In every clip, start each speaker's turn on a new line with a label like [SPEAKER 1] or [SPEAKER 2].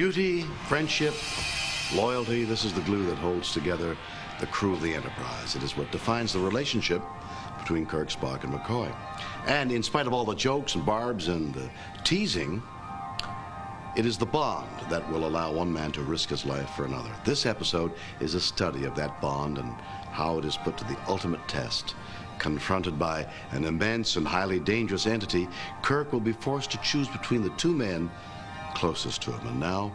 [SPEAKER 1] Duty, friendship, loyalty, this is the glue that holds together the crew of the Enterprise. It is what defines the relationship between Kirk, Spock, and McCoy. And in spite of all the jokes and barbs and the teasing, it is the bond that will allow one man to risk his life for another. This episode is a study of that bond and how it is put to the ultimate test. Confronted by an immense and highly dangerous entity, Kirk will be forced to choose between the two men closest to him. And now,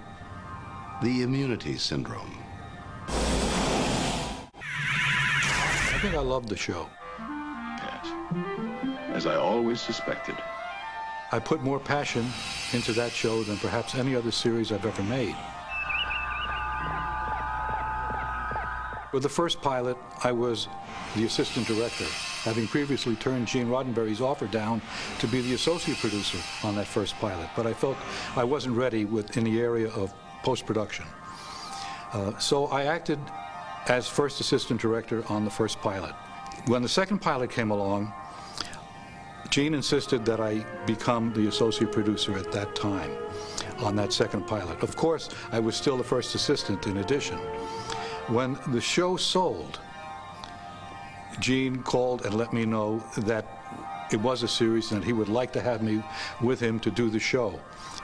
[SPEAKER 1] the immunity syndrome.
[SPEAKER 2] I think I loved the show.
[SPEAKER 3] Yes, as I always suspected.
[SPEAKER 2] I put more passion into that show than perhaps any other series I've ever made. With the first pilot, I was the assistant director, having previously turned Gene Roddenberry's offer down to be the associate producer on that first pilot. But I felt I wasn't ready in the area of post-production. So I acted as first assistant director on the first pilot. When the second pilot came along, Gene insisted that I become the associate producer at that time on that second pilot. Of course, I was still the first assistant in addition. When the show sold, Gene called and let me know that it was a series and he would like to have me with him to do the show.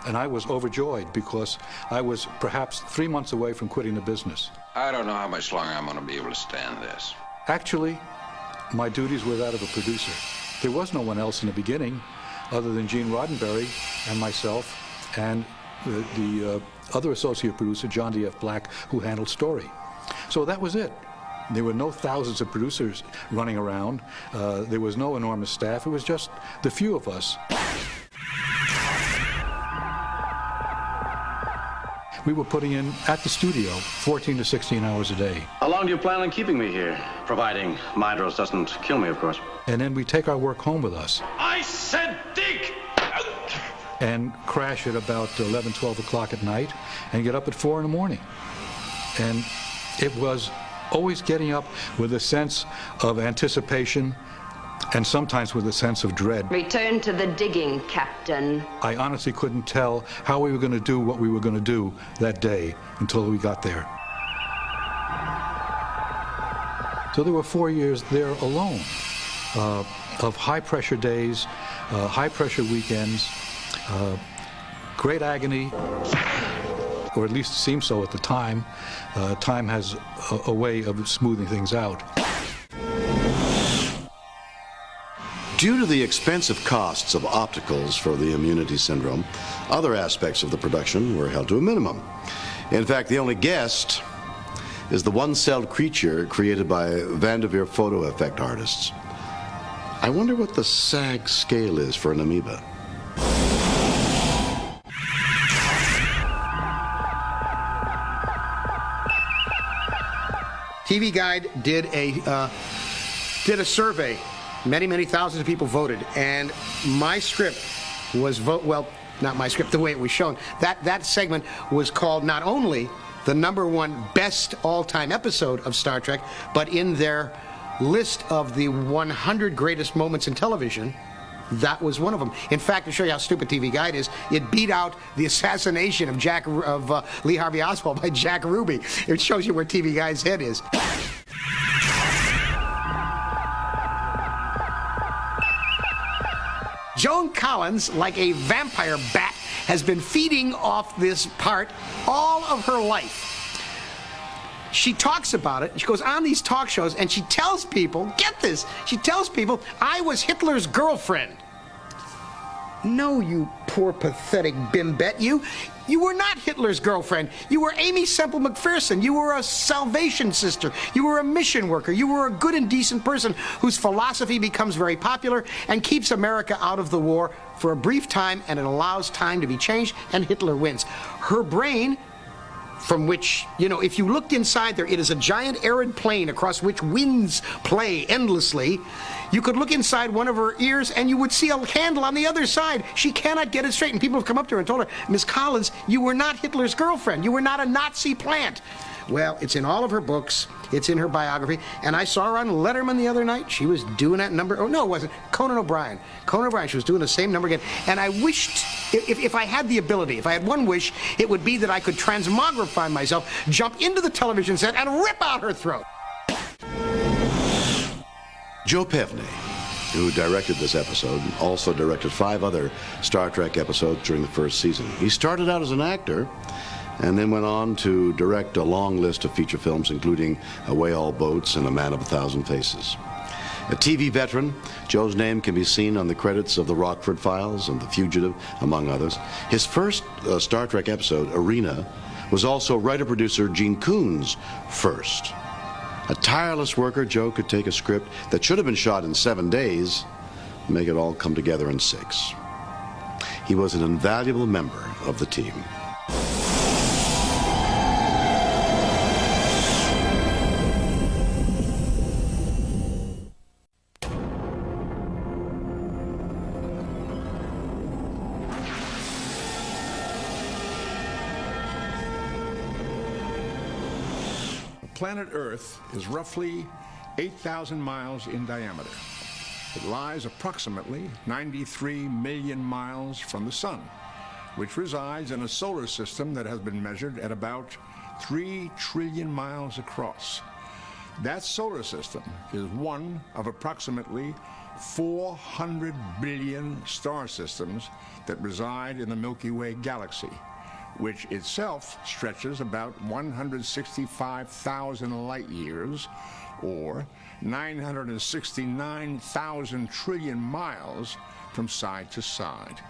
[SPEAKER 2] And I was overjoyed because I was perhaps 3 months away from quitting the business.
[SPEAKER 4] I don't know how much longer I'm going to be able to stand this.
[SPEAKER 2] Actually, my duties were that of a producer. There was no one else in the beginning other than Gene Roddenberry and myself and the other associate producer, John D.F. Black, who handled story. So that was it. There were no thousands of producers running around. There was no enormous staff. It was just the few of us. We were putting in, at the studio, 14 to 16 hours a day.
[SPEAKER 5] How long do you plan on keeping me here? Providing Mydros doesn't kill me, of course.
[SPEAKER 2] And then we take our work home with us.
[SPEAKER 5] I said dig!
[SPEAKER 2] And crash at about 11, 12 o'clock at night and get up at 4 in the morning. And it was always getting up with a sense of anticipation and sometimes with a sense of dread.
[SPEAKER 6] Return to the digging, Captain.
[SPEAKER 2] I honestly couldn't tell how we were going to do what we were going to do that day until we got there. So there were 4 years there alone of high-pressure days, high-pressure weekends, great agony, or at least it seemed so at the time. Time has a way of smoothing things out.
[SPEAKER 1] Due to the expensive costs of opticals for the immunity syndrome, other aspects of the production were held to a minimum. In fact, the only guest is the one-celled creature created by Vanderveer photo effect artists. I wonder what the SAG scale is for an amoeba.
[SPEAKER 7] TV Guide did a survey. Many thousands of people voted, and my script was not my script, the way it was shown. That segment was called not only the #1 best all-time episode of Star Trek, but in their list of the 100 greatest moments in television, that was one of them. In fact, to show you how stupid TV Guide is, it beat out the assassination of Lee Harvey Oswald by Jack Ruby. It shows you where TV Guide's head is. Joan Collins, like a vampire bat, has been feeding off this part all of her life. She talks about it. She goes on these talk shows and she tells people, get this, she tells people, I was Hitler's girlfriend. No, you poor, pathetic bimbette. You were not Hitler's girlfriend. You were Amy Semple McPherson. You were a Salvation Sister. You were a mission worker. You were a good and decent person whose philosophy becomes very popular and keeps America out of the war for a brief time, and it allows time to be changed, and Hitler wins. Her brain, from which, if you looked inside there, it is a giant arid plain across which winds play endlessly. You could look inside one of her ears and you would see a handle on the other side. She cannot get it straight. And people have come up to her and told her, Miss Collins, you were not Hitler's girlfriend. You were not a Nazi plant. Well, it's in all of her books. It's in her biography. And I saw her on Letterman the other night. She was doing that number. Oh, no, it wasn't. Conan O'Brien. Conan O'Brien. She was doing the same number again. And I wished, if I had the ability, if I had one wish, it would be that I could transmogrify myself, jump into the television set, and rip out her throat.
[SPEAKER 1] Joe Pefney, who directed this episode, also directed 5 other Star Trek episodes during the first season. He started out as an actor and then went on to direct a long list of feature films, including Away All Boats and A Man of a Thousand Faces. A TV veteran, Joe's name can be seen on the credits of The Rockford Files and The Fugitive, among others. His first Star Trek episode, Arena, was also writer-producer Gene Coon's first. A tireless worker, Joe could take a script that should have been shot in 7 days and make it all come together in 6. He was an invaluable member of the team.
[SPEAKER 8] Planet Earth is roughly 8,000 miles in diameter. It lies approximately 93 million miles from the Sun, which resides in a solar system that has been measured at about 3 trillion miles across. That solar system is one of approximately 400 billion star systems that reside in the Milky Way galaxy, which itself stretches about 165,000 light years, or 969,000 trillion miles from side to side.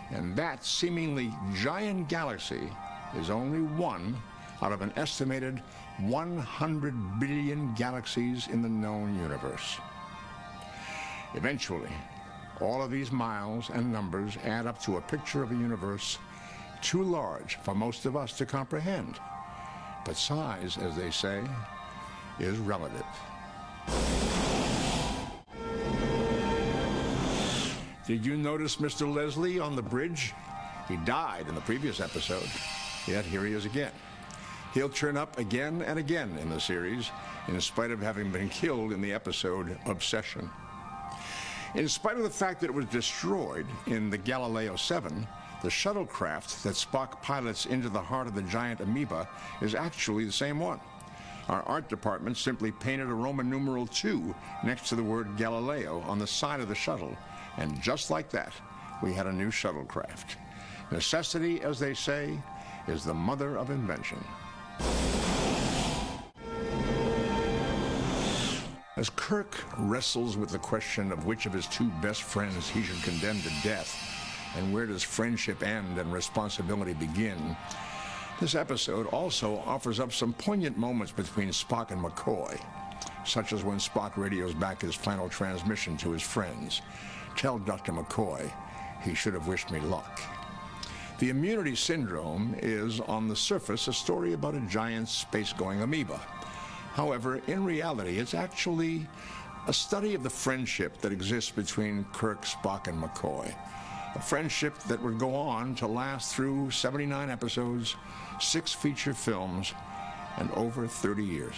[SPEAKER 8] And that seemingly giant galaxy is only one out of an estimated 100 billion galaxies in the known universe. Eventually, all of these miles and numbers add up to a picture of a universe too large for most of us to comprehend. But size, as they say, is relative. Did you notice Mr. Leslie on the bridge? He died in the previous episode, yet here he is again. He'll turn up again and again in the series, in spite of having been killed in the episode Obsession. In spite of the fact that it was destroyed in the Galileo 7, the shuttlecraft that Spock pilots into the heart of the giant amoeba is actually the same one. Our art department simply painted a Roman numeral 2 next to the word Galileo on the side of the shuttle, and just like that, we had a new shuttlecraft. Necessity, as they say, is the mother of invention. As Kirk wrestles with the question of which of his 2 best friends he should condemn to death, and where does friendship end and responsibility begin, this episode also offers up some poignant moments between Spock and McCoy, such as when Spock radios back his final transmission to his friends. Tell Dr. McCoy he should have wished me luck. The immunity syndrome is, on the surface, a story about a giant space-going amoeba. However, in reality, it's actually a study of the friendship that exists between Kirk, Spock, and McCoy. A friendship that would go on to last through 79 episodes, 6 feature films, and over 30 years.